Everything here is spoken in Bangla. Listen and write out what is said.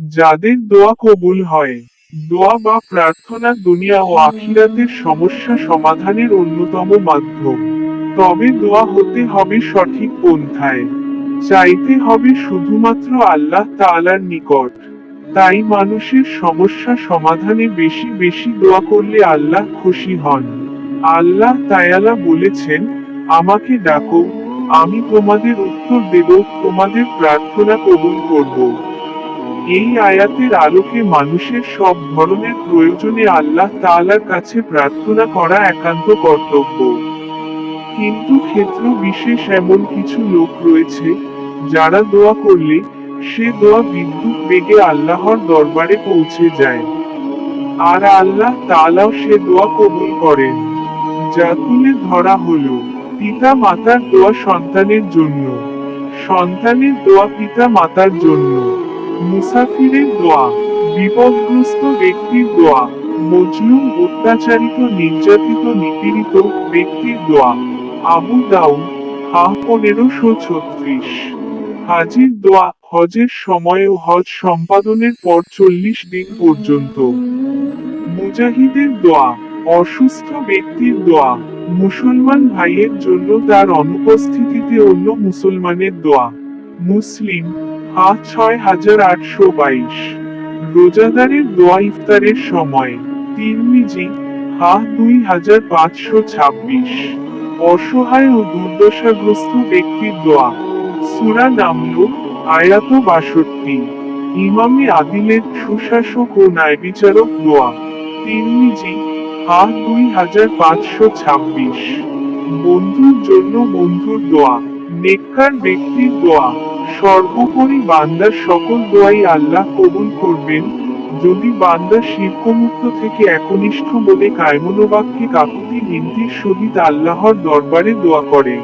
যাদের দোয়া কবুল হয়, দোয়া বা প্রার্থনা দুনিয়া ও আখিরাতের সমস্যা সমাধানের অন্যতম মাধ্যম। তবে দোয়া হতে হবে সঠিক পন্থায়। চাইতে হবে শুধুমাত্র আল্লাহ তাআলার নিকট। তাই মানুষের সমস্যা সমাধানে বেশি বেশি দোয়া করলে আল্লাহ খুশি হন। আল্লাহ তাআলা বলেছেন, আমাকে ডাকো, আমি তোমাদের উত্তর দেব, তোমাদের প্রার্থনা কবুল করব। এই আয়াতের আলোকে মানুষের সব ধরনের প্রয়োজনে আল্লাহ তাআলার কাছে প্রার্থনা করা একান্ত কর্তব্য। কিন্তু ক্ষেত্র বিশেষ এমন কিছু লোক রয়েছে, যারা দোয়া করলে সে দোয়া বিদ্যুৎ বেগে আল্লাহর দরবারে পৌঁছে যায়। আর আল্লাহ তাআলাও সে দোয়া কবুল করেন। যা তুলে ধরা হলো, পিতা মাতার দোয়া সন্তানের জন্য, সন্তানের দোয়া পিতা মাতার জন্য, মুসাফিরের দোয়া, বিপদগ্রস্ত ব্যক্তির দোয়া, মজলুম অত্যাচারিত নির্যাতিত নিপীড়িত ব্যক্তির দোয়া। আবু দাউদ, হাহ 1536। হাজির দোয়া, হজের সময় ও হজ সম্পাদনের পর 40 দিন পর্যন্ত। মুজাহিদের দোয়া, অসুস্থ ব্যক্তির দোয়া, মুসলমান ভাইয়ের জন্য তার অনুপস্থিতিতে অন্য মুসলমানের দোয়া। মুসলিম, হা 6822। রোজাদারের দোয়া ইফতারের সময়। তিরমিজি, হা 2526। অসহায় ও দুর্দশাগ্রস্ত ব্যক্তির দোয়া। সূরা নামল, আয়াত 62। ইমামে আদিলের সুশাসক ও ন্যায়বিচারক দোয়া। তিরমিজি, হা 2526। বন্ধুর জন্য বন্ধুর দোয়া, নেককার ব্যক্তির দোয়া। সর্বোপরি বান্দার সকল দোয়াই আল্লাহ কবুল করবেন, যদি বান্দা শিরকমুক্ত থেকে একনিষ্ঠ মনে কায়মনোবাক্যে কাকুতি মিনতির সহিত আল্লাহর দরবারে দোয়া করে।